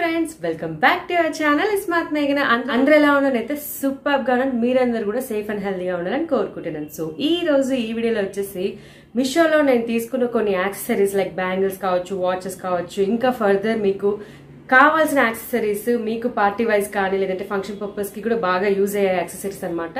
Friends, welcome back to our channel smart మేఘన. అందరూ ఎలా ఉన్నారైతే సూపర్ గా ఉన్నారు. మీరందరూ కూడా సేఫ్ అండ్ హెల్తీగా ఉండాలని కోరుకుంటున్నాను. సో ఈ రోజు ఈ వీడియోలో వచ్చేసి మీషోలో నేను తీసుకున్న కొన్ని యాక్సెసరీస్ లైక్ బ్యాంగిల్స్ కావచ్చు, వాచెస్ కావచ్చు, ఇంకా ఫర్దర్ మీకు కావాల్సిన యాక్సెసరీస్ మీకు పార్టీ వైజ్ కానీ లేదంటే ఫంక్షన్ పర్పస్ కి కూడా బాగా యూజ్ అయ్యే యాక్సెసరీస్ అనమాట.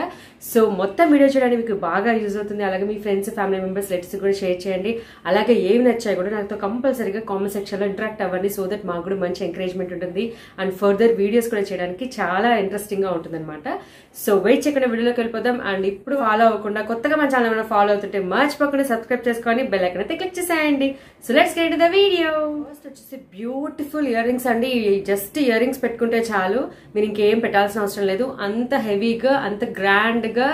సో మొత్తం వీడియో చేయడానికి మీకు బాగా యూజ్ అవుతుంది. అలాగే మీ ఫ్రెండ్స్, ఫ్యామిలీ మెంబర్స్ లెట్స్ కూడా షేర్ చేయండి. అలాగే ఏమి నచ్చాయి కూడా నాతో కంపల్సరీగా కామెంట్ సెక్షన్ లో ఇంటరాక్ట్ అవ్వండి. సో దట్ మాకు కూడా మంచి ఎంకరేజ్మెంట్ ఉంటుంది అండ్ ఫర్దర్ వీడియోస్ కూడా చేయడానికి చాలా ఇంట్రెస్టింగ్ గా ఉంటుంది అనమాట. సో వెయిట్ చేయకుండా వీడియోలోకి వెళ్ళిపోదాం. అండ్ ఇప్పుడు ఫాలో అవ్వకుండా కొత్తగా మన ఛానల్ ఏమైనా ఫాలో అవుతుంటే మర్చిపోకుండా సబ్స్క్రైబ్ చేసుకొని బెల్ ఐకాన్ అయితే క్లిక్ చేసేయండి. So let's get to the video. First వచ్చేసి బ్యూటిఫుల్ ఇయర్ రింగ్స్ అండి. జస్ట్ ఇయర్ రింగ్స్ పెట్టుకుంటే చాలు, మీరు ఇంకేం పెట్టాల్సిన అవసరం లేదు. అంత హెవీగా, అంత గ్రాండ్ గా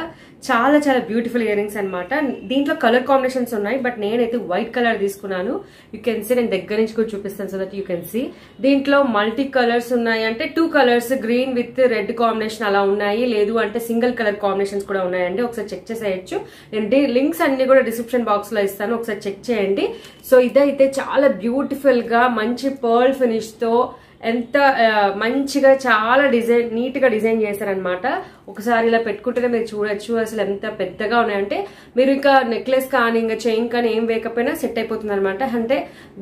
చాలా చాలా బ్యూటిఫుల్ ఇయర్ రింగ్స్ అనమాట. దీంట్లో కలర్ కాంబినేషన్స్ ఉన్నాయి, బట్ నేనైతే వైట్ కలర్ తీసుకున్నాను. యూ కెన్ సీ, నేను దగ్గర నుంచి కూడా చూపిస్తాను so that you can see. దీంట్లో మల్టీ కలర్స్ ఉన్నాయి, అంటే 2 colours green with red combination అలా ఉన్నాయి, లేదు అంటే సింగిల్ కలర్ కాంబినేషన్స్ కూడా ఉన్నాయండి. ఒకసారి చెక్ చేసేయచ్చు. నేను లింక్స్ అన్ని కూడా డిస్క్రిప్షన్ బాక్స్ లో ఇస్తాను, ఒకసారి చెక్ చేయండి. సో ఇదైతే చాలా బ్యూటిఫుల్ గా మంచి పర్ల్ ఫినిష్ తో ఎంత మంచిగా చాలా డిజైన్ నీట్ గా డిజైన్ చేశారనమాట. ఒకసారి ఇలా పెట్టుకుంటేనే మీరు చూడొచ్చు అసలు ఎంత పెద్దగా ఉన్నాయంటే. మీరు ఇంకా నెక్లెస్ కానీ ఇంకా చైన్ కానీ ఏం వేయకపోయినా సెట్ అయిపోతుంది అనమాట. అంటే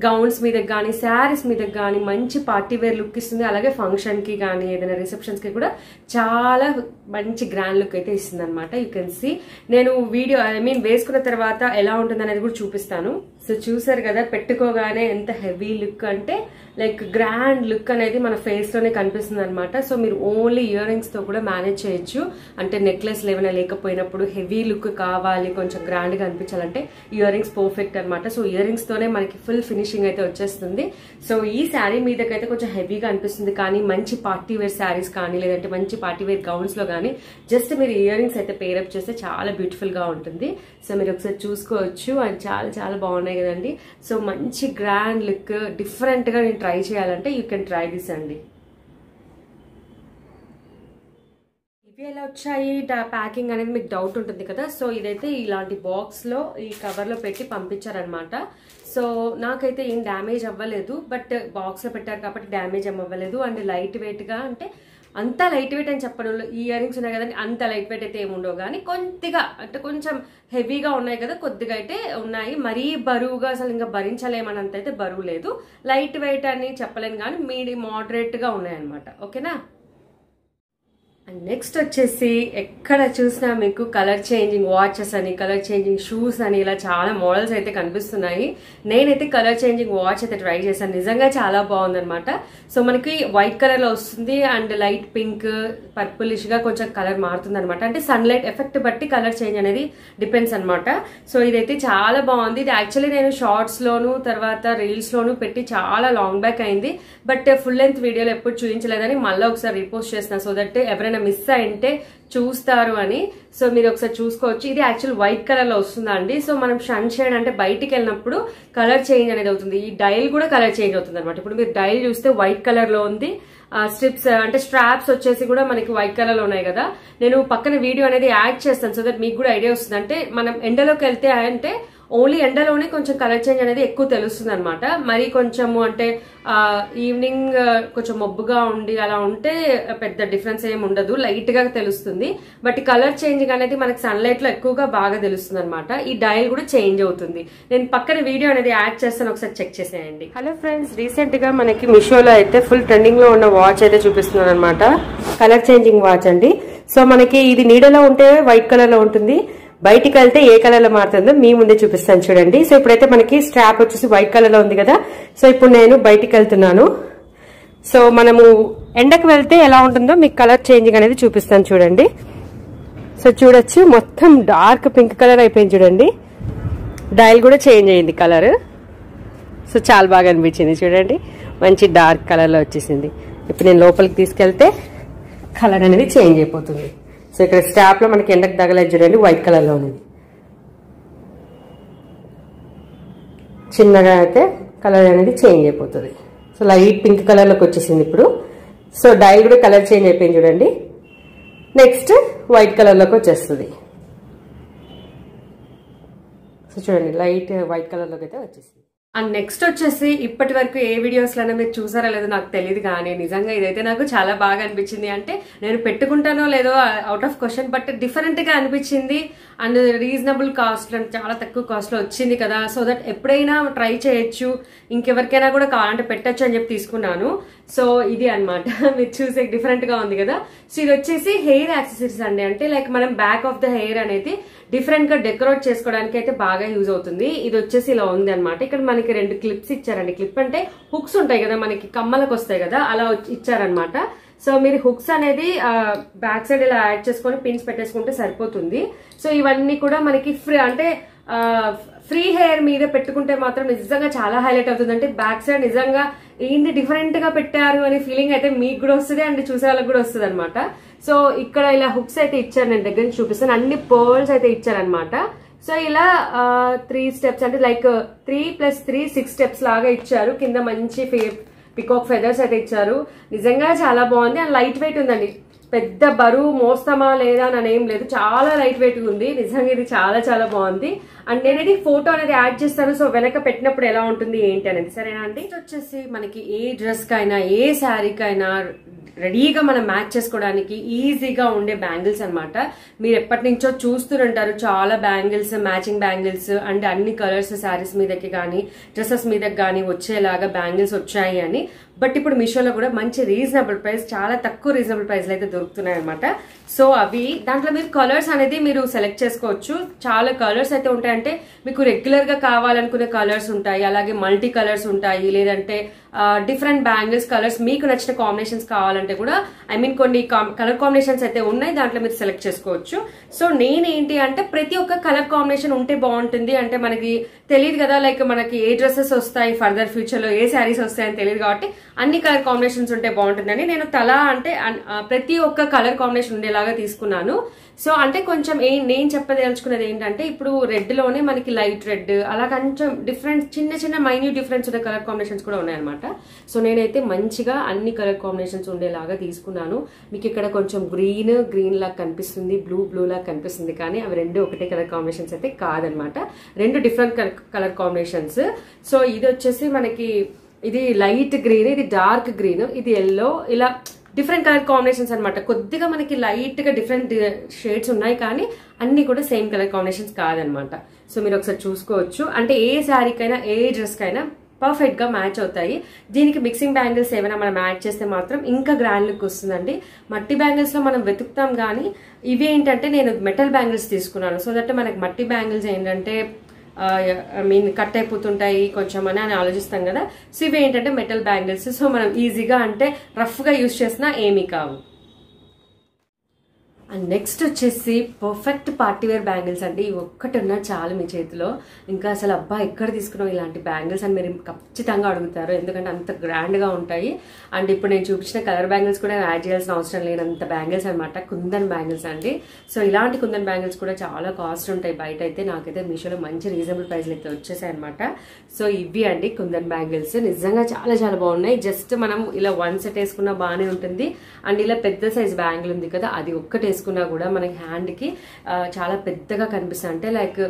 గౌన్స్ మీద కానీ శారీస్ మీద కానీ మంచి పార్టీ వేర్ లుక్ ఇస్తుంది. అలాగే ఫంక్షన్ కి కానీ ఏదైనా రిసెప్షన్స్ కి కూడా చాలా మంచి గ్రాండ్ లుక్ అయితే ఇస్తుంది అనమాట. You can see. నేను వీడియో వేసుకున్న తర్వాత ఎలా ఉంటుంది అనేది కూడా చూపిస్తాను. సో చూసారు కదా, పెట్టుకోగానే ఎంత హెవీ లుక్ అంటే లైక్ గ్రాండ్ లుక్ అనేది మన ఫేస్ లోనే కనిపిస్తుంది అనమాట. సో మీరు ఓన్లీ ఇయర్ రింగ్స్ తో కూడా మేనేజ్ చేయొచ్చు. అంటే నెక్లెస్ ఏమైనా లేకపోయినప్పుడు హెవీ లుక్ కావాలి, కొంచెం గ్రాండ్ గా అనిపించాలంటే ఇయర్ రింగ్స్ పర్ఫెక్ట్ అనమాట. సో ఇయర్ రింగ్స్ తోనే మనకి ఫుల్ ఫినిషింగ్ అయితే వచ్చేస్తుంది. సో ఈ శారీ మీదకైతే కొంచెం హెవీగా అనిపిస్తుంది, కానీ మంచి పార్టీ వేర్ శారీస్ కానీ లేదంటే మంచి పార్టీ వేర్ గౌన్స్ లో కానీ జస్ట్ మీరు ఇయర్ రింగ్స్ అయితే పేరప్ చేస్తే చాలా బ్యూటిఫుల్ గా ఉంటుంది. సో మీరు ఒకసారి చూసుకోవచ్చు. అండ్ చాలా చాలా బాగున్నాయి కదండి. సో మంచి గ్రాండ్ లుక్ డిఫరెంట్ గా నేను ట్రై చేయాలంటే యూ కెన్ ట్రై దిస్ అండి. ఇవి ఎలా వచ్చాయి ప్యాకింగ్ అనేది మీకు డౌట్ ఉంటుంది కదా. సో ఇదైతే ఇలాంటి బాక్స్ లో ఈ కవర్ లో పెట్టి పంపించారనమాట. సో నాకైతే ఏం డ్యామేజ్ అవ్వలేదు, బట్ బాక్స్ లో పెట్టారు కాబట్టి డ్యామేజ్ ఏం అవ్వలేదు. అండ్ లైట్ వెయిట్ గా, అంటే అంత లైట్ వెయిట్ అని చెప్పను, ఈ ఇయర్ రింగ్స్ ఉన్నాయి కదండి అంత లైట్ వెయిట్ అయితే ఏముండవు, కానీ కొద్దిగా అంటే కొంచెం హెవీగా ఉన్నాయి కదా, కొద్దిగా అయితే ఉన్నాయి. మరీ బరువుగా అసలు ఇంకా భరించలేమనంత అయితే బరువు లేదు. లైట్ వెయిట్ అని చెప్పలేను, కానీ మోడరేట్ గా ఉన్నాయి అనమాట. ఓకేనా. అండ్ నెక్స్ట్ వచ్చేసి ఎక్కడ చూసినా మీకు కలర్ చేంజింగ్ వాచెస్ అని, కలర్ చేంజింగ్ షూస్ అని ఇలా చాలా మోడల్స్ అయితే కనిపిస్తున్నాయి. నేనైతే కలర్ చేంజింగ్ వాచ్ అయితే ట్రై చేశాను, నిజంగా చాలా బాగుందనమాట. సో మనకి వైట్ కలర్ లో వస్తుంది అండ్ లైట్ పింక్ పర్పులిష్ గా కొంచెం కలర్ మారుతుంది అనమాట. అంటే సన్లైట్ ఎఫెక్ట్ బట్టి కలర్ చేంజ్ అనేది డిపెండ్స్ అనమాట. సో ఇదైతే చాలా బాగుంది. ఇది యాక్చువల్లీ నేను షార్ట్స్ లోను తర్వాత రీల్స్ లోను పెట్టి చాలా లాంగ్ బ్యాక్ అయింది, బట్ ఫుల్ లెంత్ వీడియోలో ఎప్పుడు చూపించలేదని మళ్ళీ ఒకసారి రీపోస్ట్ చేసిన, సో దట్ ఎవరైనా మిస్ అయింటే చూస్తారు అని. సో మీరు ఒకసారి చూసుకోవచ్చు. ఇది యాక్చువల్ వైట్ కలర్ లో వస్తుందండి. సో మనం సన్ షేడ్ అంటే బయటికి వెళ్ళినప్పుడు కలర్ చేంజ్ అనేది అవుతుంది. ఈ డైల్ కూడా కలర్ చేంజ్ అవుతుంది అనమాట. ఇప్పుడు మీరు డైల్ చూస్తే వైట్ కలర్ లో ఉంది, స్ట్రిప్స్ అంటే స్ట్రాప్స్ వచ్చేసి కూడా మనకి వైట్ కలర్ లో ఉన్నాయి కదా. నేను పక్కన వీడియో అనేది యాడ్ చేస్తాను సో దట్ మీకు కూడా ఐడియా వస్తుంది. అంటే మనం ఎండలోకి వెళ్తే అంటే ఓన్లీ ఎండలోనే కొంచెం కలర్ చేంజ్ అనేది ఎక్కువ తెలుస్తుంది అనమాట. మరి కొంచెము అంటే ఈవినింగ్ కొంచెం మబ్బుగా ఉండి అలా ఉంటే పెద్ద డిఫరెన్స్ ఏమి ఉండదు, లైట్ గా తెలుస్తుంది. బట్ కలర్ చేంజింగ్ అనేది మనకి సన్లైట్ లో ఎక్కువగా బాగా తెలుస్తుంది అనమాట. ఈ డైల్ కూడా చేంజ్ అవుతుంది. నేను పక్కన వీడియో అనేది యాడ్ చేస్తాను, ఒకసారి చెక్ చేసేయండి. హలో ఫ్రెండ్స్, రీసెంట్ గా మనకి మీషోలో అయితే ఫుల్ ట్రెండింగ్ లో ఉన్న వాచ్ అయితే చూపిస్తున్నాను అనమాట. కలర్ చేంజింగ్ వాచ్ అండి. సో మనకి ఇది నీడలో ఉంటే వైట్ కలర్ లో ఉంటుంది, బయటికి వెళ్తే ఏ కలర్ లో మారుతుందో మీ ముందే చూపిస్తాను చూడండి. సో ఇప్పుడైతే మనకి స్ట్రాప్ వచ్చేసి వైట్ కలర్ లో ఉంది కదా. సో ఇప్పుడు నేను బయటికి వెళ్తున్నాను. సో మనము ఎండకు వెళ్తే ఎలా ఉంటుందో మీకు కలర్ చేంజింగ్ అనేది చూపిస్తాను చూడండి. సో చూడొచ్చు, మొత్తం డార్క్ పింక్ కలర్ అయిపోయింది చూడండి. డైల్ కూడా చేంజ్ అయింది కలర్. సో చాలా బాగా అనిపించింది చూడండి, మంచి డార్క్ కలర్ లో వచ్చేసింది. ఇప్పుడు నేను లోపలికి తీసుకెళ్తే కలర్ అనేది చేంజ్ అయిపోతుంది. సో ఇక్కడ స్టాప్ లో మనకి ఎండకు తగలేదు చూడండి, వైట్ కలర్ లో ఉంది. చిన్నగా అయితే కలర్ అనేది చేంజ్ అయిపోతుంది. సో లైట్ పింక్ కలర్ లోకి వచ్చేసింది ఇప్పుడు. సో డైల్ కూడా కలర్ చేంజ్ అయిపోయింది చూడండి. నెక్స్ట్ వైట్ కలర్ లోకి వచ్చేస్తుంది. సో చూడండి, లైట్ వైట్ కలర్ లోకి అయితే వచ్చేసింది. అండ్ నెక్స్ట్ వచ్చేసి ఇప్పటి వరకు ఏ వీడియోస్లోనే మీరు చూసారో లేదో నాకు తెలియదు, కానీ నిజంగా ఇదైతే నాకు చాలా బాగా అనిపించింది. అంటే నేను పెట్టుకుంటానో లేదో అవుట్ ఆఫ్ క్వశ్చన్, బట్ డిఫరెంట్గా అనిపించింది అండ్ రీజనబుల్ కాస్ట్, అంటే చాలా తక్కువ కాస్ట్లో వచ్చింది కదా, సో దట్ ఎప్పుడైనా ట్రై చేయొచ్చు, ఇంకెవరికైనా కూడా కావాలంటే పెట్టచ్చు అని చెప్పి తీసుకున్నాను. సో ఇది అనమాట మీరు చూసే డిఫరెంట్గా ఉంది కదా. సో ఇది వచ్చేసి హెయిర్ యాక్సెసరీస్ అండి. అంటే లైక్ మనం బ్యాక్ ఆఫ్ ద హెయిర్ అనేది డిఫరెంట్ గా డెకరేట్ చేసుకోవడానికి అయితే బాగా యూజ్ అవుతుంది. ఇది వచ్చేసి ఇలా ఉంది అనమాట. ఇక్కడ మనకి 2 క్లిప్స్ ఇచ్చారండి. క్లిప్ అంటే హుక్స్ ఉంటాయి కదా మనకి కమ్మలకు వస్తాయి కదా, అలా ఇచ్చారనమాట. సో మీరు హుక్స్ అనేది బ్యాక్ సైడ్ ఇలా యాడ్ చేసుకొని పిన్స్ పెట్టేసుకుంటే సరిపోతుంది. సో ఇవన్నీ కూడా మనకి ఫ్రీ, అంటే ఫ్రీ హెయిర్ మీద పెట్టుకుంటే మాత్రం నిజంగా చాలా హైలైట్ అవుతుంది. అంటే బ్యాక్ సైడ్ నిజంగా ఏంటి డిఫరెంట్ గా పెట్టారు అనే ఫీలింగ్ అయితే మీకు కూడా వస్తుంది అండ్ చూసే వాళ్ళకి కూడా వస్తుంది అనమాట. సో ఇక్కడ ఇలా హుక్స్ అయితే ఇచ్చారు, నేను దగ్గర నుంచి చూపిస్తాను. అన్ని పర్ల్స్ అయితే ఇచ్చారనమాట. సో ఇలా 3 స్టెప్స్, అంటే లైక్ 3 + 3 6 స్టెప్స్ లాగా ఇచ్చారు. కింద మంచి పికాక్ ఫెదర్స్ అయితే ఇచ్చారు. నిజంగా చాలా బాగుంది అండ్ లైట్ వెయిట్ ఉందండి. పెద్ద బరువు మోస్తామా లేదా అని ఏం లేదు, చాలా లైట్ వెయిట్ ఉంది. నిజంగా ఇది చాలా చాలా బాగుంది. అండ్ నేనైతే ఫోటో అనేది యాడ్ చేస్తాను, సో వెనక పెట్టినప్పుడు ఎలా ఉంటుంది ఏంటి అనేది, సరేనా అండి. వచ్చేసి మనకి ఏ డ్రెస్ కైనా ఏ శారీకైనా రెడీగా మనం మ్యాచ్ చేసుకోవడానికి ఈజీగా ఉండే బ్యాంగిల్స్ అనమాట. మీరు ఎప్పటి నుంచో చూస్తుంటారు చాలా బ్యాంగిల్స్, మ్యాచింగ్ బ్యాంగిల్స్ అండ్ అన్ని కలర్స్ శారీస్ మీదకి కానీ డ్రెస్సెస్ మీదకి కానీ వచ్చేలాగా బ్యాంగిల్స్ వచ్చాయి అని. బట్ ఇప్పుడు మీషోలో కూడా మంచి రీజనబుల్ ప్రైస్, చాలా తక్కువ రీజనబుల్ ప్రైస్లో అయితే దొరుకుతున్నాయి అనమాట. సో అవి దాంట్లో మీరు కలర్స్ అనేది మీరు సెలెక్ట్ చేసుకోవచ్చు. చాలా కలర్స్ అయితే ఉంటాయంటే మీకు రెగ్యులర్ గా కావాలనుకునే కలర్స్ ఉంటాయి, అలాగే మల్టీ కలర్స్ ఉంటాయి, లేదంటే డిఫరెంట్ బ్యాంగిల్స్ కలర్స్ మీకు నచ్చిన కాంబినేషన్స్ కావాలంటే కూడా కొన్ని కలర్ కాంబినేషన్స్ అయితే ఉన్నాయి, దాంట్లో మీరు సెలెక్ట్ చేసుకోవచ్చు. సో నేనేంటి అంటే ప్రతి ఒక్క కలర్ కాంబినేషన్ ఉంటే బాగుంటుంది. అంటే మనకి తెలియదు కదా, లైక్ మనకి ఏ డ్రెస్సెస్ వస్తాయి ఫర్దర్ ఫ్యూచర్ లో, ఏ శారీస్ వస్తాయని తెలియదు కాబట్టి అన్ని కలర్ కాంబినేషన్స్ ఉంటే బాగుంటుందని నేను అంటే ప్రతి ఒక్క కలర్ కాంబినేషన్ ఉండేలాగా తీసుకున్నాను. సో అంటే కొంచెం నేను చెప్పదలుచుకున్నది ఏంటంటే ఇప్పుడు రెడ్ లోనే మనకి లైట్ రెడ్, అలా కొంచెం డిఫరెంట్ చిన్న చిన్న మైన్యూట్ డిఫరెన్స్ ఉన్న కలర్ కాంబినేషన్స్ కూడా ఉన్నాయన్నమాట. సో నేనైతే మంచిగా అన్ని కలర్ కాంబినేషన్స్ ఉండేలాగా తీసుకున్నాను. మీకు ఇక్కడ కొంచెం గ్రీన్ లాగా కనిపిస్తుంది, బ్లూ లాగా కనిపిస్తుంది, కానీ అవి 2 ఒకటే కలర్ కాంబినేషన్స్ అయితే కాదనమాట, 2 డిఫరెంట్ కలర్ కాంబినేషన్స్. సో ఇది వచ్చేసి మనకి ఇది లైట్ గ్రీన్, ఇది డార్క్ గ్రీన్, ఇది ఎల్లో, ఇలా డిఫరెంట్ కలర్ కాంబినేషన్స్ అనమాట. కొద్దిగా మనకి లైట్ గా డిఫరెంట్ షేడ్స్ ఉన్నాయి, కానీ అన్ని కూడా సేమ్ కలర్ కాంబినేషన్స్ కాదనమాట. సో మీరు ఒకసారి చూసుకోవచ్చు. అంటే ఏ శారీకైనా ఏ డ్రెస్ కైనా పర్ఫెక్ట్ గా మ్యాచ్ అవుతాయి. దీనికి మిక్సింగ్ బ్యాంగిల్స్ ఏమైనా మనం యాడ్ చేస్తే మాత్రం ఇంకా గ్రాండ్ లుక్ వస్తుందండి. మట్టి బ్యాంగిల్స్ లో మనం వెతుకుతాం, కానీ ఇవి ఏంటంటే నేను మెటల్ బ్యాంగిల్స్ తీసుకున్నాను. సో దట్ మనకి మట్టి బ్యాంగిల్స్ ఏంటంటే కట్ అయిపోతుంటాయి కొంచెం అని ఆలోచిస్తాం కదా. సో ఇవి ఏంటంటే మెటల్ బ్యాంగిల్స్, సో మనం ఈజీగా అంటే రఫ్ గా యూజ్ చేసినా ఏమీ కావు. అండ్ నెక్స్ట్ వచ్చేసి పర్ఫెక్ట్ పార్టీవేర్ బ్యాంగిల్స్ అండి. ఒక్కటి ఉన్నా చాలు మీ చేతిలో. ఇంకా అసలు అబ్బా ఎక్కడ తీసుకున్నావు ఇలాంటి బ్యాంగిల్స్ అని మీరు ఖచ్చితంగా అడుగుతారు, ఎందుకంటే అంత గ్రాండ్గా ఉంటాయి. అండ్ ఇప్పుడు నేను చూపించిన కలర్ బ్యాంగిల్స్ కూడా యాడ్ చేయాల్సిన అవసరం లేనంత బ్యాంగిల్స్ అనమాట, కుందన్ బ్యాంగిల్స్ అండి. సో ఇలాంటి కుందన్ బ్యాంగిల్స్ కూడా చాలా కాస్ట్ ఉంటాయి బయట అయితే. నాకైతే మీషోలో మంచి రీజనబుల్ ప్రైస్లు అయితే వచ్చేసాయి అనమాట. సో ఇవి అండి కుందన్ బ్యాంగిల్స్, నిజంగా చాలా చాలా బాగున్నాయి. జస్ట్ మనం ఇలా 1 సెట్ వేసుకున్నా బాగానే ఉంటుంది. అండ్ ఇలా పెద్ద సైజ్ బ్యాంగిల్ ఉంది కదా, అది ఒక్కటి వేసుకున్నా కూడా మనకి హ్యాండ్ కి చాలా పెద్దగా కనిపిస్తుంది. అంటే లైక్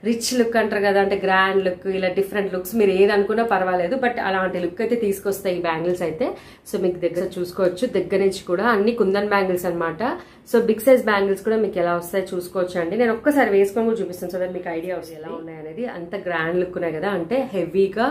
రిచ్ లుక్ అంటారు కదా, అంటే గ్రాండ్ లుక్, ఇలా డిఫరెంట్ లుక్స్ మీరు ఏది అనుకున్నా పర్వాలేదు, బట్ అలాంటి లుక్ అయితే తీసుకొస్తాయి ఈ బ్యాంగిల్స్ అయితే. సో మీకు దగ్గర చూసుకోవచ్చు, దగ్గర నుంచి కూడా అన్ని కుందన్ బ్యాంగిల్స్ అనమాట. సో బిగ్ సైజ్ బ్యాంగిల్స్ కూడా మీకు ఎలా వస్తాయి చూసుకోవచ్చు అండి. నేను ఒక్కసారి వేసుకొని కూడా చూపిస్తాను, సో దట్ మీకు ఐడియా వస్తుంది ఎలా ఉన్నాయి అనేది. అంత గ్రాండ్ లుక్ ఉన్నాయి కదా, అంటే హెవీగా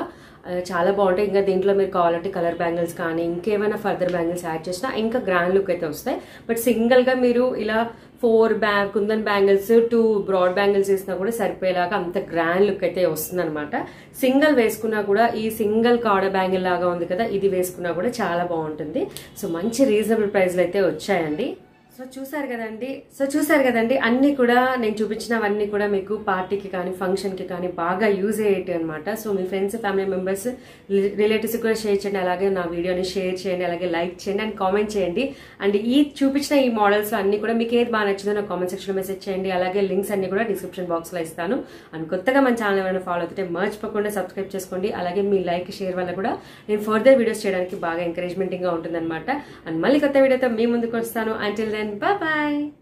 చాలా బాగుంటాయి. ఇంకా దీంట్లో మీరు కావాలంటే కలర్ బ్యాంగిల్స్ కానీ ఇంకేమైనా ఫర్దర్ బ్యాంగిల్స్ యాడ్ చేసినా ఇంకా గ్రాండ్ లుక్ అయితే వస్తాయి. బట్ సింగిల్ గా మీరు ఇలా 4 కుందన్ బ్యాంగిల్స్ 2 బ్రాడ్ బ్యాంగిల్స్ వేసినా కూడా సరిపోయేలాగా అంత గ్రాండ్ లుక్ అయితే వస్తుంది అనమాట. సింగిల్ వేసుకున్నా కూడా ఈ సింగిల్ కాడ బ్యాంగిల్ లాగా ఉంది కదా, ఇది వేసుకున్నా కూడా చాలా బాగుంటుంది. సో మంచి రీజనబుల్ ప్రైస్లు అయితే వచ్చాయండి. సో చూసారు కదండి అన్ని కూడా నేను చూపించినవన్నీ కూడా మీకు పార్టీకి కానీ ఫంక్షన్ కి కానీ బాగా యూజ్ అయ్యేటి అనమాట. సో మీ ఫ్రెండ్స్, ఫ్యామిలీ మెంబర్స్, రిలేటివ్స్ కూడా షేర్ చేయండి, అలాగే నా వీడియోని షేర్ చేయండి, అలాగే లైక్ చేయండి అండ్ కామెంట్ చేయండి. అండ్ చూపించిన ఈ మోడల్స్ అన్ని కూడా మీకు ఏది బాగా నచ్చిందో నా కామెంట్ సెక్షన్ లో మెసేజ్ చేయండి. అలాగే లింక్స్ అన్ని కూడా డిస్క్రిప్షన్ బాక్స్ లో ఇస్తాను. అండ్ కొత్తగా మన ఛానల్ ఏమైనా ఫాలో అవుతుంటే మర్చిపోకుండా సబ్స్క్రైబ్ చేసుకోండి. అలాగే మీ లైక్ షేర్ వల్ల కూడా నేను ఫర్దర్ వీడియోస్ చేయడానికి బాగా ఎంకరేజ్మెంటింగ్ గా ఉంటుంది అనమాట. అండ్ మళ్ళీ కొత్త వీడియోతో మీ ముందుకు వస్తాను. Until then bye bye.